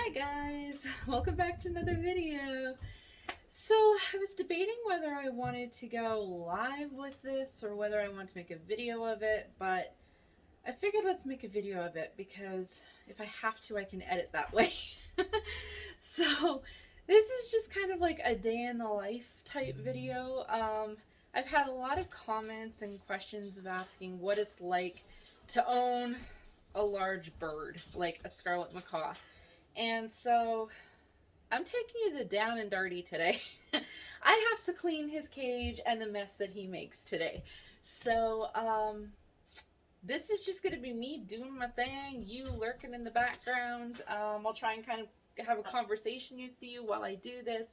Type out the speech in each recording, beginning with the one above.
Hi guys, welcome back to another video. So I was debating whether I wanted to go live with this or whether I want to make a video of it, but I figured let's make a video of it because if I have to, I can edit that way. So this is just kind of like a day in the life type video. I've had a lot of comments and questions of asking what it's like to own a large bird like a scarlet macaw. And so I'm taking you to down and dirty today. I have to clean his cage and the mess that he makes today. So this is just going to be me doing my thing, you lurking in the background. I'll try and kind of have a conversation with you while I do this.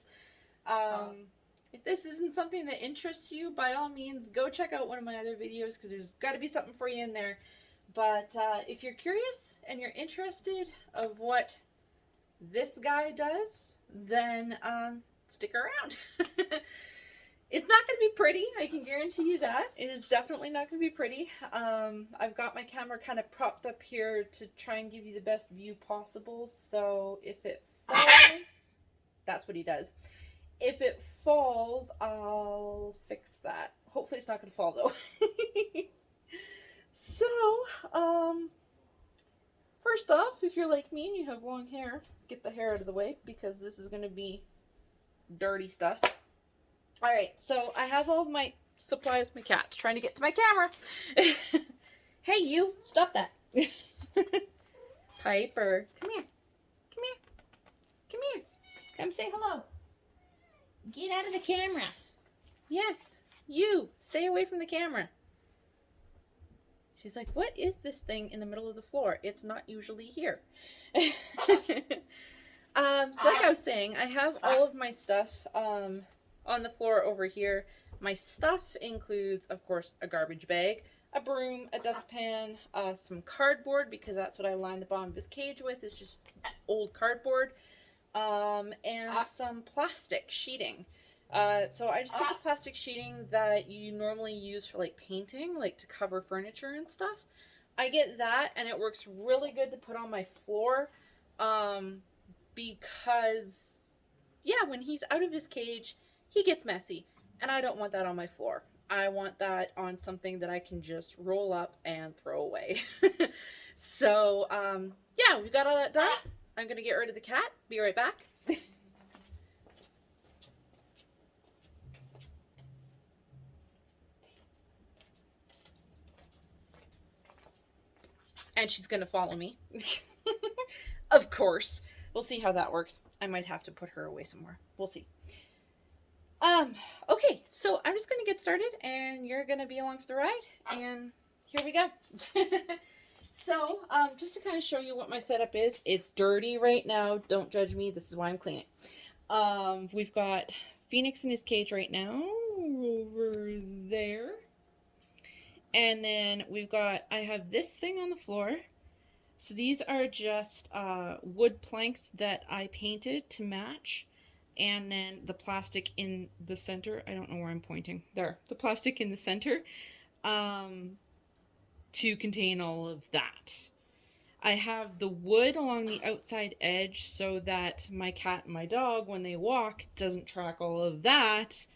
If this isn't something that interests you, by all means, go check out one of my other videos because there's got to be something for you in there. But if you're curious and you're interested of what this guy does, then stick around. It's not going to be pretty, I can guarantee you that. It is definitely not going to be pretty. I've got my camera kind of propped up here to try and give you the best view possible, so if it falls, that's what he does. If it falls, I'll fix that. Hopefully it's not going to fall though. So, first off, if you're like me and you have long hair, get the hair out of the way because this is going to be dirty stuff. Alright, so I have all of my supplies. My cat's trying to get to my camera. Hey, you! Stop that! Piper, come here. Come here. Come here. Come say hello. Get out of the camera. Yes, you! Stay away from the camera. She's like, what is this thing in the middle of the floor? It's not usually here. So like I was saying, I have all of my stuff on the floor over here. My stuff includes, of course, a garbage bag, a broom, a dustpan, some cardboard, because that's what I lined the bottom of his cage with, is just old cardboard, and some plastic sheeting. So I just get the plastic sheeting that you normally use for like painting, like to cover furniture and stuff. I get that, and it works really good to put on my floor, because, yeah, when he's out of his cage, he gets messy, and I don't want that on my floor. I want that on something that I can just roll up and throw away. So, yeah, we got all that done. I'm gonna get rid of the cat. Be right back. And she's gonna follow me. Of course. We'll see how that works. I might have to put her away somewhere. We'll see. Okay, so I'm just gonna get started and you're gonna be along for the ride, and here we go. So, just to kind of show you what my setup is, it's dirty right now. Don't judge me. This is why I'm cleaning. We've got Phoenix in his cage right now, over there. And then I have this thing on the floor. So these are just wood planks that I painted to match. And then the plastic in the center. I don't know where I'm pointing. There. The plastic in the center to contain all of that. I have the wood along the outside edge so that my cat and my dog, when they walk, doesn't track all of that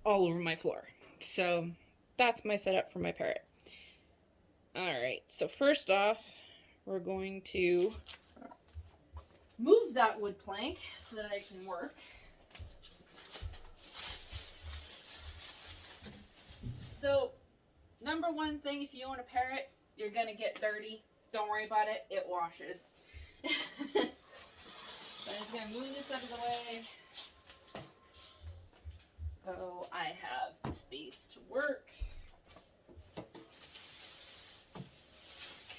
all over my floor. So that's my setup for my parrot. Alright, so first off, we're going to move that wood plank so that I can work. So, number one thing, if you own a parrot, you're going to get dirty. Don't worry about it, it washes. So I'm just going to move this out of the way so I have space to work.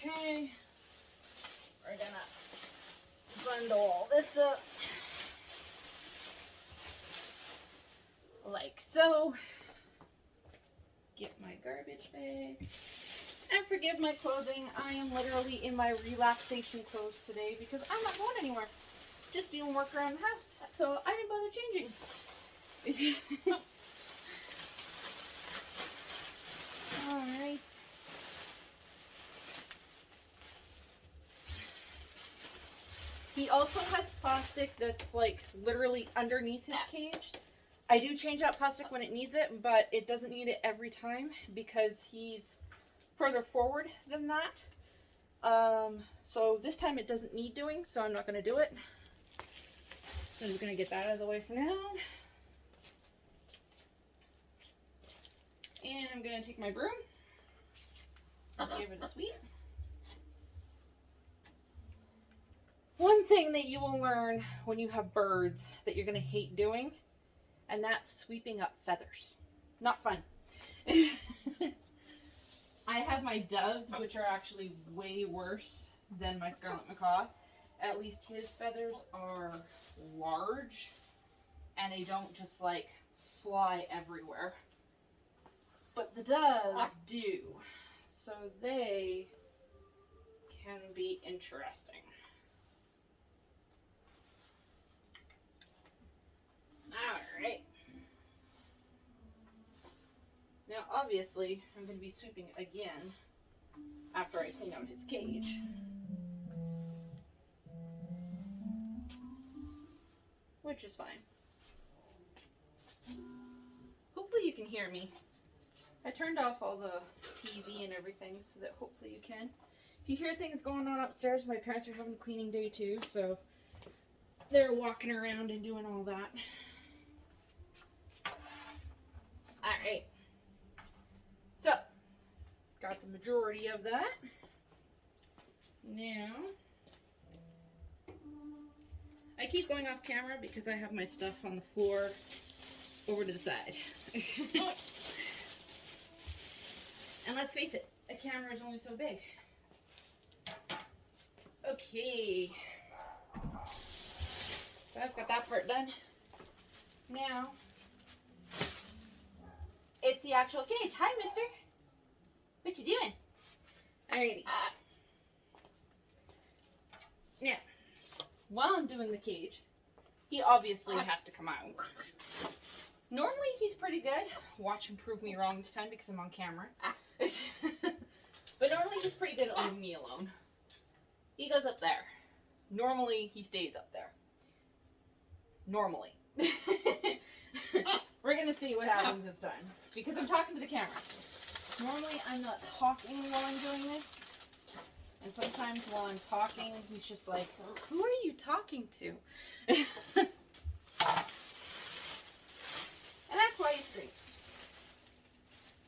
Okay, we're gonna bundle all this up like so. Get my garbage bag. And forgive my clothing, I am literally in my relaxation clothes today because I'm not going anywhere. Just doing work around the house, so I didn't bother changing. Alright. He also has plastic that's like literally underneath his cage. I do change out plastic when it needs it, but it doesn't need it every time because he's further forward than that. So this time it doesn't need doing, so I'm not going to do it. So I'm just going to get that out of the way for now. And I'm going to take my broom and give it a sweep. One thing that you will learn when you have birds that you're going to hate doing, and that's sweeping up feathers. Not fun. I have my doves, which are actually way worse than my scarlet macaw. At least his feathers are large, and they don't just like fly everywhere. But the doves do, so they can be interesting. Alright. Now, obviously, I'm going to be sweeping it again after I clean out his cage. Which is fine. Hopefully you can hear me. I turned off all the TV and everything so that hopefully you can. If you hear things going on upstairs, my parents are having a cleaning day too, so they're walking around and doing all that. Alright. So, got the majority of that. Now, I keep going off camera because I have my stuff on the floor over to the side. And let's face it, a camera is only so big. Okay. So I just got that part done. Now, it's the actual cage. Hi, mister. What you doing? Alrighty. Now, while I'm doing the cage, he obviously has to come out. Normally, he's pretty good. Watch him prove me wrong this time because I'm on camera. But normally, he's pretty good at leaving me alone. He goes up there. Normally, he stays up there. Normally. We're going to see what happens this time. Because I'm talking to the camera. Normally, I'm not talking while I'm doing this. And sometimes while I'm talking, he's just like, who are you talking to? And that's why he screams.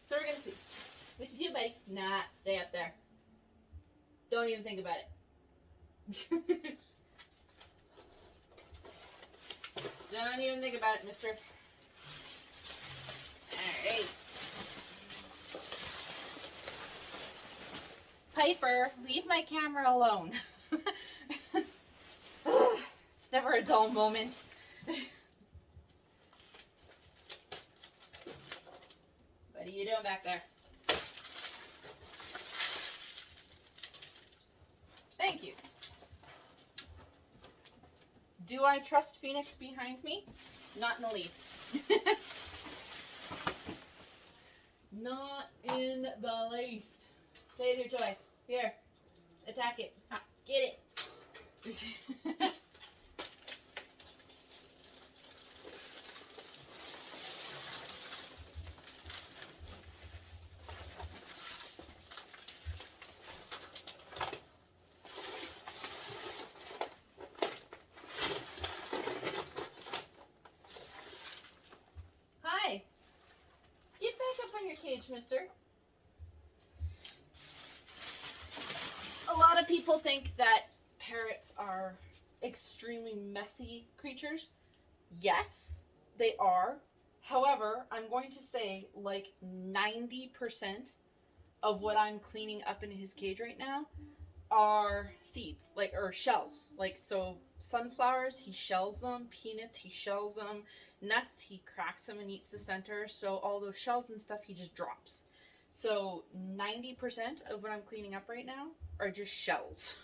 So we're going to see. What you do, buddy? Nah, stay up there. Don't even think about it. Don't even think about it, mister. Alright. Piper, leave my camera alone. It's never a dull moment. What are you doing back there? Thank you. Do I trust Phoenix behind me? Not in the least. Not in the least. Stay there, Joy. Here. Attack it. Get it. Hi. Get back up on your cage, mister. A lot of people think that parrots are extremely messy creatures. Yes, they are. However, I'm going to say like 90% of what I'm cleaning up in his cage right now are seeds, like, or shells. Like, so sunflowers, he shells them. Peanuts, he shells them. Nuts, he cracks them and eats the center. So all those shells and stuff, he just drops. So 90% of what I'm cleaning up right now are just shells.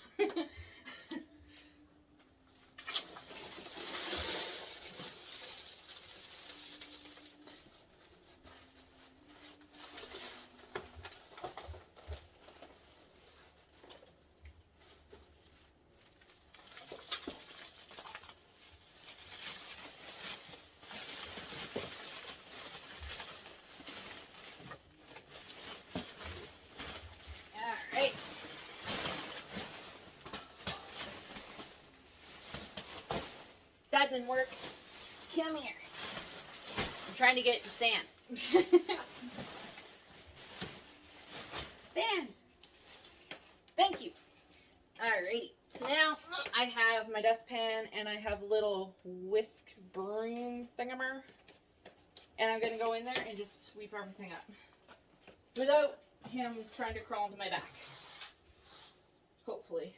didn't work. Come here. I'm trying to get it to stand. Stand. Thank you. Alrighty. So now I have my dustpan and I have a little whisk broom thingamer. And I'm going to go in there and just sweep everything up. Without him trying to crawl into my back. Hopefully.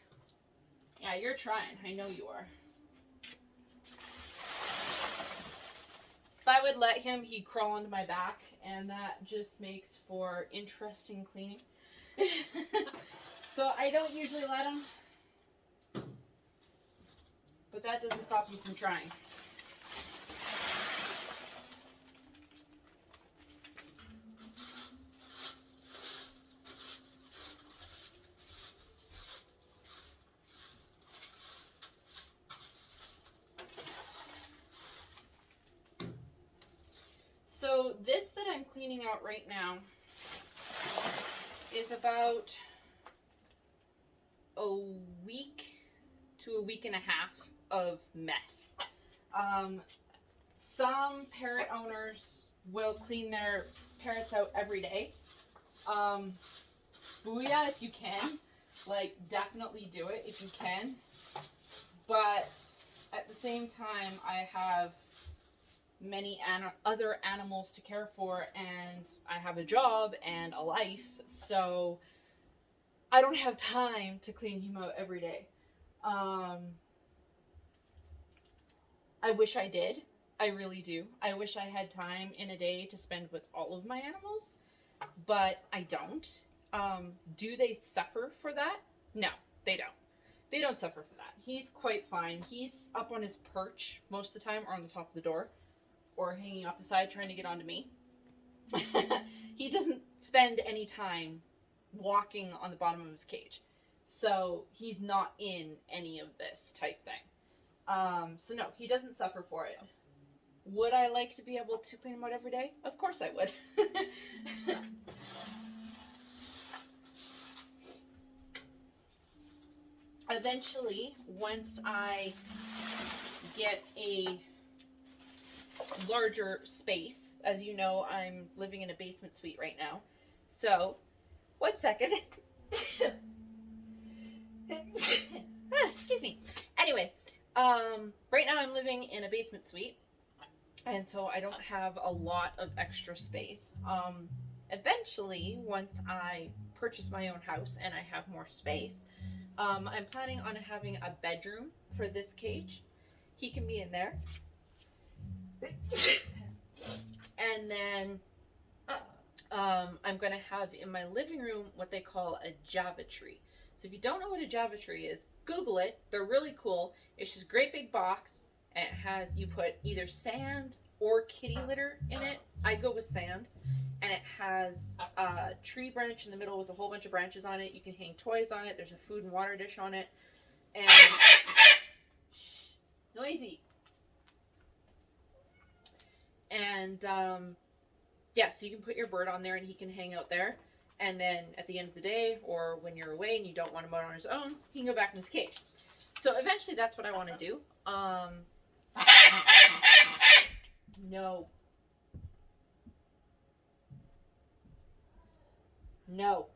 Yeah, you're trying. I know you are. If I would let him, he'd crawl into my back, and that just makes for interesting cleaning. So I don't usually let him, but that doesn't stop him from trying. So this that I'm cleaning out right now is about a week to a week and a half of mess. Some parrot owners will clean their parrots out every day. Booyah if you can. Like, definitely do it if you can. But at the same time, I have many other animals to care for, and I have a job and a life, so I don't have time to clean him out every day. I wish I did. I really do. I wish I had time in a day to spend with all of my animals, but I don't. Do they suffer for that? No, they don't. They don't suffer for that. He's quite fine. He's up on his perch most of the time, or on the top of the door, or hanging off the side trying to get onto me. He doesn't spend any time walking on the bottom of his cage. So he's not in any of this type thing. So no, he doesn't suffer for it. Would I like to be able to clean him out every day? Of course I would. Eventually, once I get a larger space, as you know, I'm living in a basement suite right now. So, 1 second. Excuse me. Anyway, right now I'm living in a basement suite, and so I don't have a lot of extra space. Eventually, once I purchase my own house and I have more space, I'm planning on having a bedroom for this cage. He can be in there. And then I'm going to have in my living room what they call a Java tree. So if you don't know what a Java tree is, Google it. They're really cool. It's just a great big box, and it has, you put either sand or kitty litter in it. I go with sand. And it has a tree branch in the middle with a whole bunch of branches on it. You can hang toys on it. There's a food and water dish on it. And shh, noisy. And yeah, so you can put your bird on there and he can hang out there. And then at the end of the day, or when you're away and you don't want him out on his own, he can go back in his cage. So eventually that's what I want to do. No. No.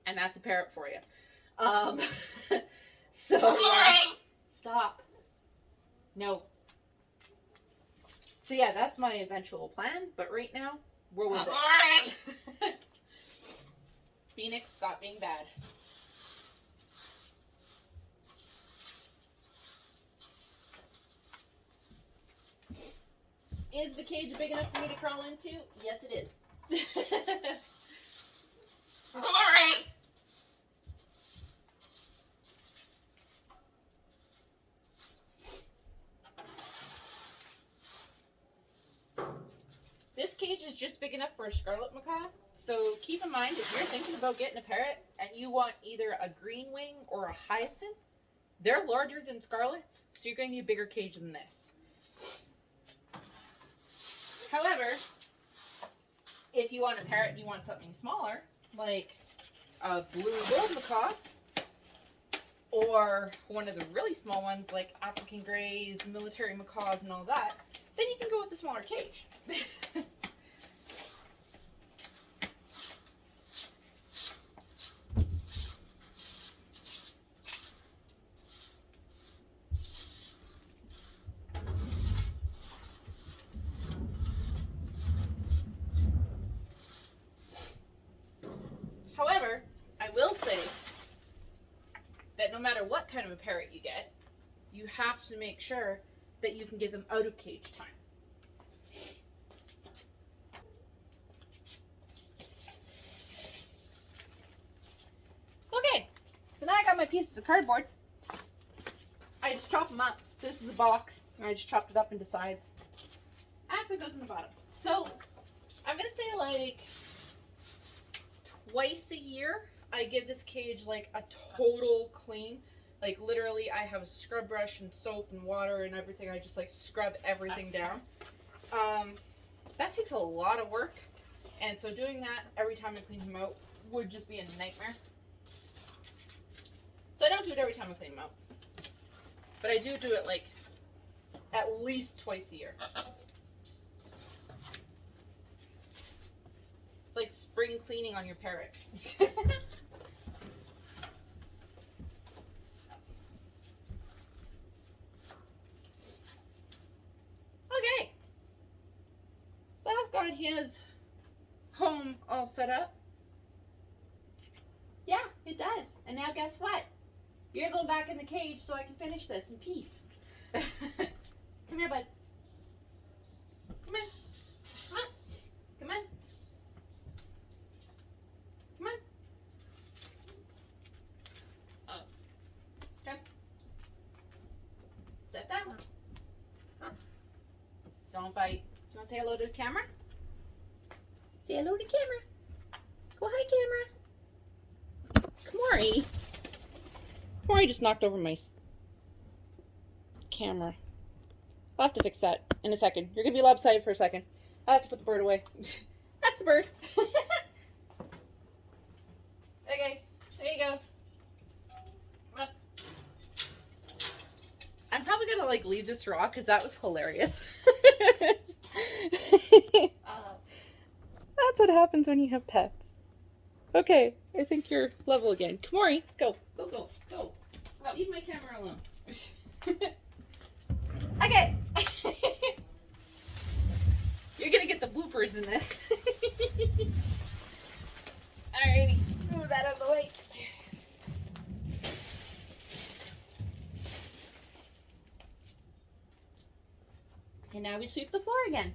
And that's a parrot for you. So stop. No. So yeah, that's my eventual plan, but right now, we're with it. Phoenix, stop being bad. Is the cage big enough for me to crawl into? Yes, it is. This cage is just big enough for a scarlet macaw. So keep in mind, if you're thinking about getting a parrot and you want either a green wing or a hyacinth, they're larger than scarlets, so you're going to need a bigger cage than this. However, if you want a parrot and you want something smaller, like a blue and gold macaw or one of the really small ones like African greys, military macaws, and all that, then you can go with the smaller cage. However, I will say that no matter what kind of a parrot you get, you have to make sure that you can get them out of cage time. Okay, so now I got my pieces of cardboard. I just chop them up. So this is a box, and I just chopped it up into sides. Axle goes in the bottom. So I'm gonna say like twice a year I give this cage like a total clean. Like literally I have a scrub brush and soap and water and everything. I just like scrub everything down. That takes a lot of work, and so doing that every time I clean him out would just be a nightmare. So I don't do it every time I clean him out, but I do it like at least twice a year. It's like spring cleaning on your parrot. Okay. Sal's got his home all set up. Yeah, it does. And now guess what? You're going back in the cage so I can finish this in peace. Come here, bud. Come on. Come on. Come on. Come on. Oh. Okay. Set that one. Don't bite. Do you want to say hello to the camera? Say hello to camera. Go hi, camera. Kamori. Kamori just knocked over my camera. I'll have to fix that in a second. You're going to be lopsided for a second. I have to put the bird away. That's the bird. Okay, there you go. Come on. I'm probably going to like leave this raw because that was hilarious. That's what happens when you have pets. Okay, I think you're level again. Kamori, go. Go, go, go. Leave my camera alone. Okay. You're gonna get the bloopers in this. Alrighty, move that out of the way. And now we sweep the floor again.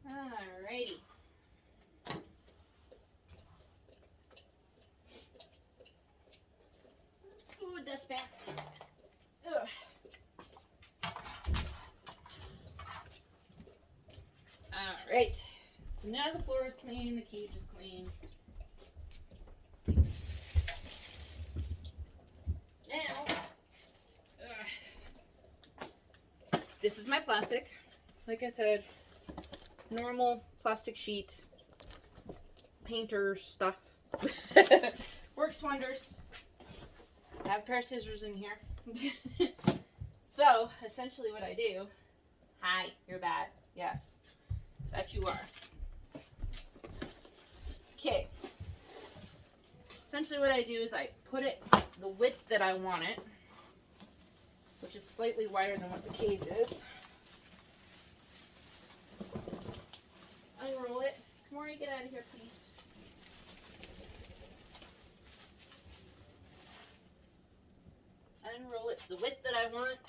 Alrighty. Ooh, dustpan. Ugh. Alright. So now the floor is clean, the cage is clean. Now, this is my plastic. Like I said, normal plastic sheet, painter stuff. Works wonders. I have a pair of scissors in here. So, essentially what I do, hi, you're bad. Yes, that you are. Okay. Essentially what I do is I put it the width that I want it, which is slightly wider than what the cage is. Unroll it. Kamori, get out of here, please. Unroll it to the width that I want,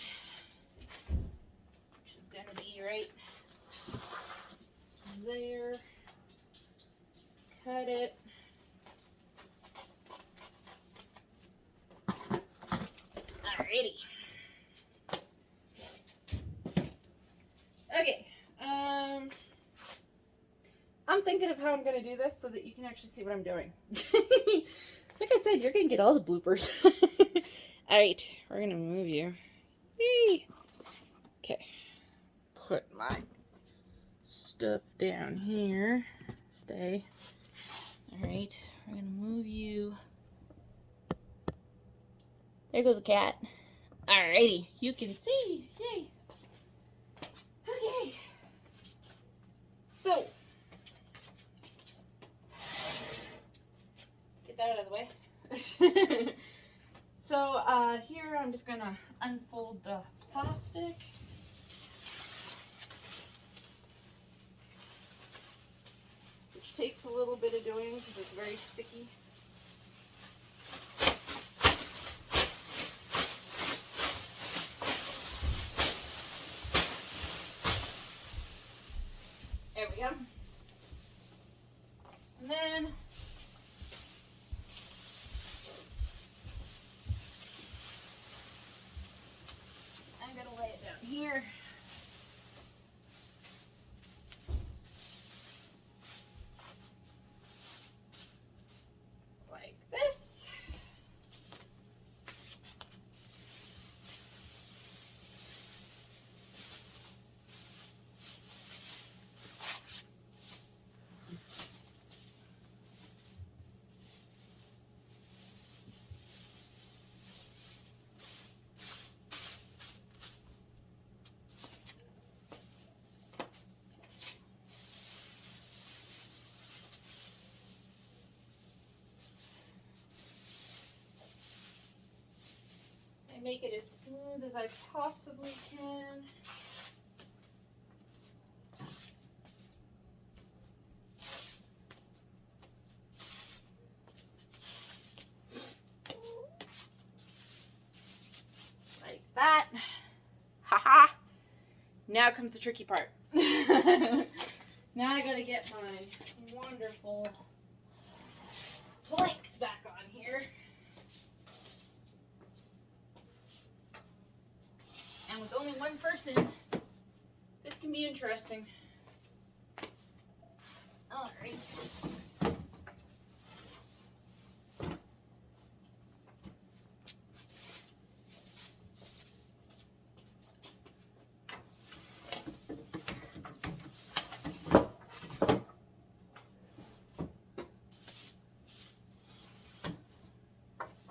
which is going to be right there. Cut it. Alrighty. Okay. I'm thinking of how I'm going to do this so that you can actually see what I'm doing. Like I said, you're going to get all the bloopers. Alright, we're going to move you. Whee! Okay. put my stuff down here. Stay. Alright, we're gonna move you. There goes a cat. Alrighty, you can see. Yay. Okay. So, get that out of the way. So, here I'm just gonna unfold the plastic. Which takes a little bit of doing because it's very sticky. There we go. And then I'm going to lay it down here. Like this. Make it as smooth as I possibly can. Like that. Haha. Now comes the tricky part. Now I gotta get my wonderful planks back on here. And with only one person, this can be interesting. All right.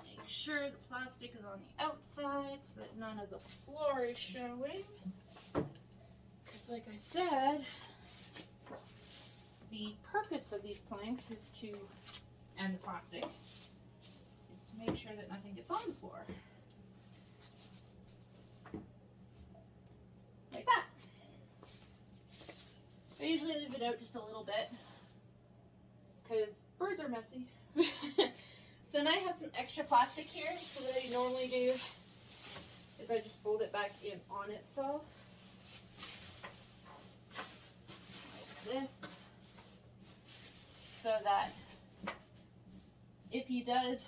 Make sure the plastic is on the outside so that none of the floor is showing. Because like I said, the purpose of these planks is to, and the plastic, is to make sure that nothing gets on the floor. Like that. I usually leave it out just a little bit because birds are messy. So then I have some extra plastic here. So what I normally do is I just fold it back in on itself. Like this. So that if he does,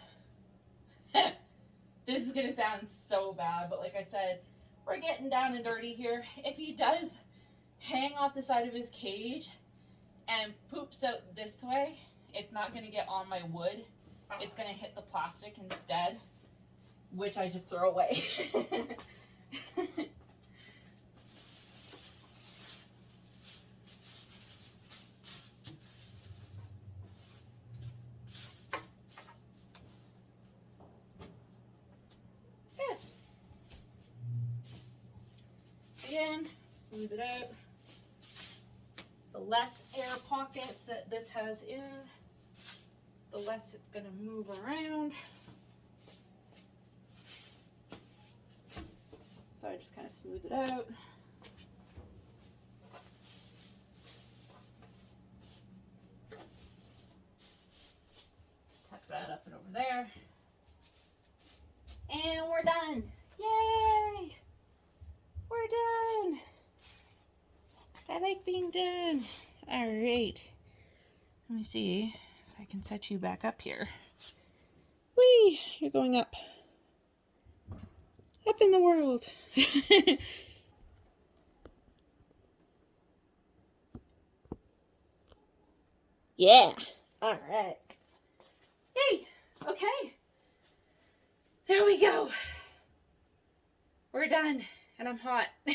this is going to sound so bad, but like I said, we're getting down and dirty here. If he does hang off the side of his cage and poops out this way, it's not going to get on my wood. It's going to hit the plastic instead, which I just throw away. Good. Again, smooth it out. The less air pockets that this has in, the less it's going to move around. So I just kind of smooth it out. Tuck that up and over there. And we're done. Yay! We're done. I like being done. All right. Let me see if I can set you back up here. Whee! You're going up. Up in the world. Yeah. All right. Yay. Okay. There we go. We're done. and I'm hot. So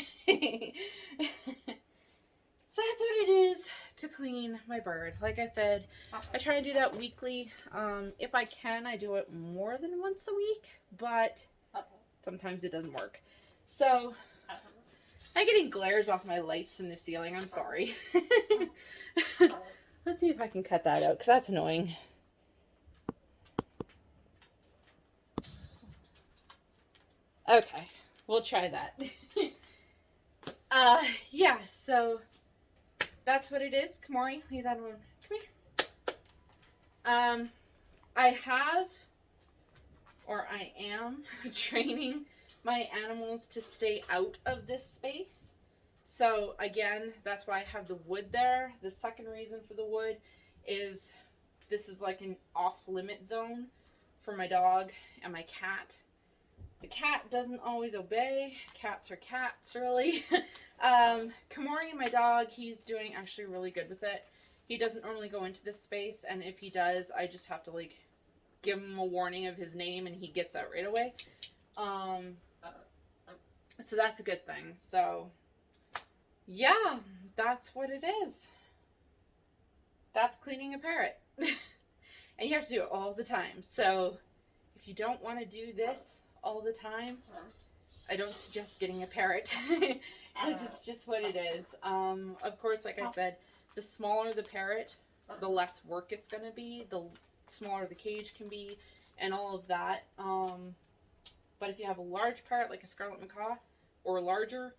that's what it is to clean my bird. Like I said, I try and do that weekly. If I can, I do it more than once a week, but sometimes it doesn't work. So I'm getting glares off my lights in the ceiling. I'm sorry. Let's see if I can cut that out, because that's annoying. Okay, we'll try that. Yeah, so that's what it is. Kamari, leave that alone. Come here. I am training my animals to stay out of this space. So again, that's why I have the wood there. The second reason for the wood is this is like an off-limit zone for my dog and my cat. The cat doesn't always obey. Cats are cats, really. Kamori, my dog, he's doing actually really good with it. He doesn't normally go into this space, and if he does, I just have to, like, give him a warning of his name, and he gets out right away. So that's a good thing. So, yeah, that's what it is. That's cleaning a parrot. And you have to do it all the time. So, if you don't want to do this all the time, I don't suggest getting a parrot. Because it's just what it is. Of course, like I said, the smaller the parrot, the less work it's going to be, the smaller the cage can be, and all of that. But if you have a large parrot, like a scarlet macaw, or larger,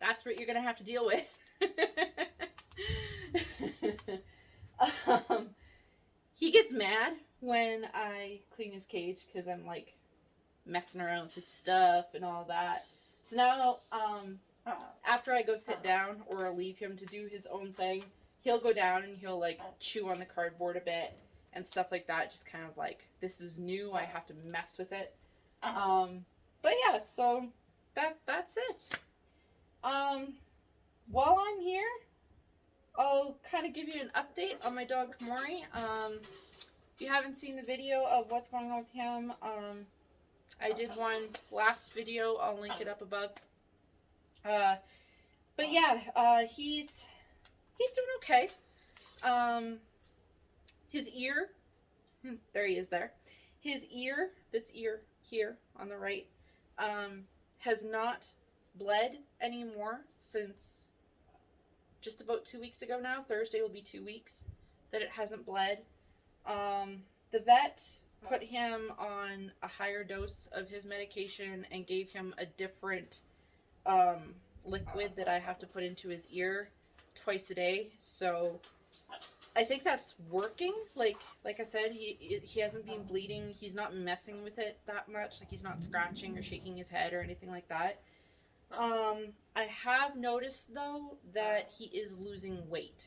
that's what you're going to have to deal with. He gets mad when I clean his cage because I'm like messing around with his stuff and all that. So now, after I go sit down or leave him to do his own thing, he'll go down and he'll like chew on the cardboard a bit and stuff like that. Just kind of like, this is new, I have to mess with it. But yeah, so that's it. While I'm here, I'll kind of give you an update on my dog Kamori. If you haven't seen the video of what's going on with him, I did one last video. I'll link it up above. But yeah, he's doing okay. His ear, there he is there. His ear, this ear here on the right, has not bled anymore since just about 2 weeks ago now. Thursday will be 2 weeks that it hasn't bled. The vet put him on a higher dose of his medication and gave him a different liquid that I have to put into his ear twice a day. So I think that's working. Like I said, he hasn't been bleeding. He's not messing with it that much. Like, he's not scratching or shaking his head or anything like that. I have noticed, though, that he is losing weight.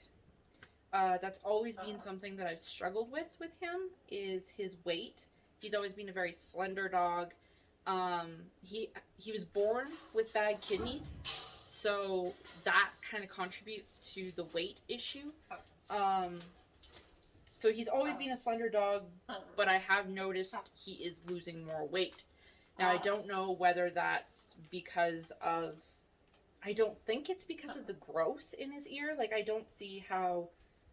That's always been something that I've struggled with him, is his weight. He's always been a very slender dog. He was born with bad kidneys, so that kind of contributes to the weight issue. So he's always been a slender dog, but I have noticed he is losing more weight. Now, I don't know whether that's because of, I don't think it's because of the growth in his ear. Like, I don't see how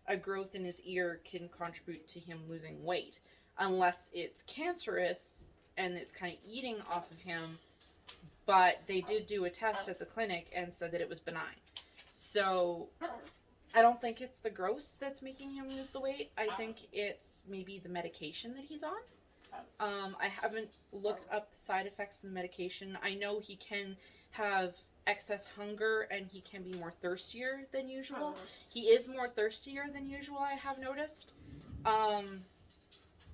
a growth in his ear can contribute to him losing weight, unless it's cancerous and it's kind of eating off of him. But they did do a test at the clinic and said that it was benign. So I don't think it's the growth that's making him lose the weight. I think it's maybe the medication that he's on. I haven't looked up the side effects of the medication. I know he can have excess hunger and he can be more thirstier than usual. He is more thirstier than usual, I have noticed.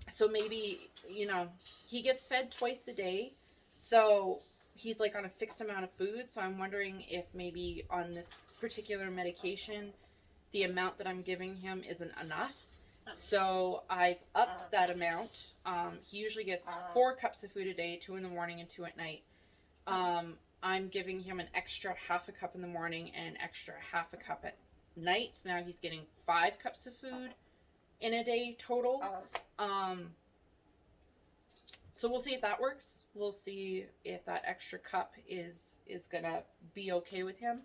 So maybe, you know, he gets fed twice a day, so he's like on a fixed amount of food. So I'm wondering if maybe on this particular medication, the amount that I'm giving him isn't enough. So I've upped that amount. He usually gets 4 cups of food a day, 2 in the morning and 2 at night. I'm giving him an extra half a cup in the morning and an extra half a cup at night. So now he's getting 5 cups of food in a day total. So we'll see if that works. We'll see if that extra cup is gonna be okay with him.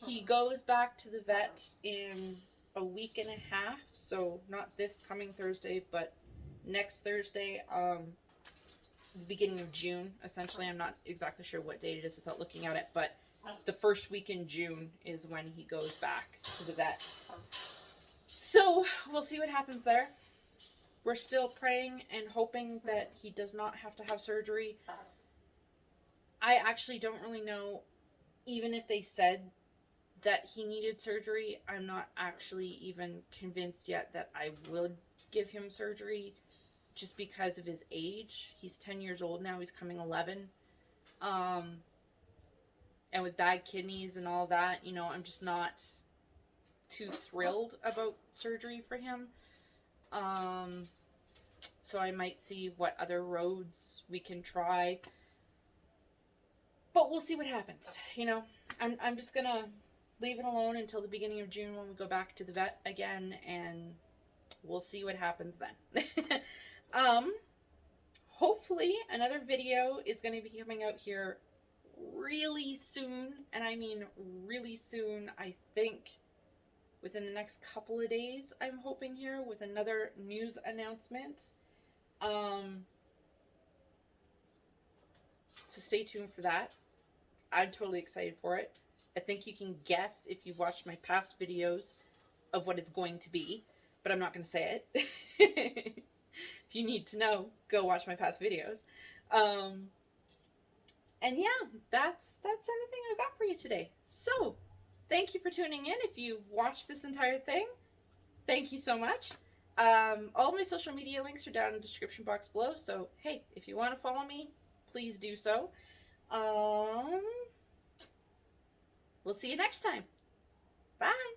He goes back to the vet in a week and a half, so not this coming Thursday, but next Thursday, the beginning of June, essentially. I'm not exactly sure what date it is without looking at it, but the first week in June is when he goes back to the vet. So we'll see what happens there. We're still praying and hoping that he does not have to have surgery. I actually don't really know, even if they said that he needed surgery, I'm not actually even convinced yet that I would give him surgery, just because of his age. He's 10 years old now. He's coming 11. And with bad kidneys and all that, you know, I'm just not too thrilled about surgery for him. So I might see what other roads we can try. But we'll see what happens. You know, I'm just going to leave it alone until the beginning of June when we go back to the vet again, and we'll see what happens then. Hopefully another video is going to be coming out here really soon, and I mean really soon. I think within the next couple of days, I'm hoping, here with another news announcement. So stay tuned for that. I'm totally excited for it. I think you can guess if you've watched my past videos of what it's going to be, but I'm not going to say it. If you need to know, go watch my past videos. And yeah, that's everything I got for you today. So, thank you for tuning in. If you watched this entire thing, thank you so much. All my social media links are down in the description box below. So, hey, if you want to follow me, please do so. We'll see you next time. Bye.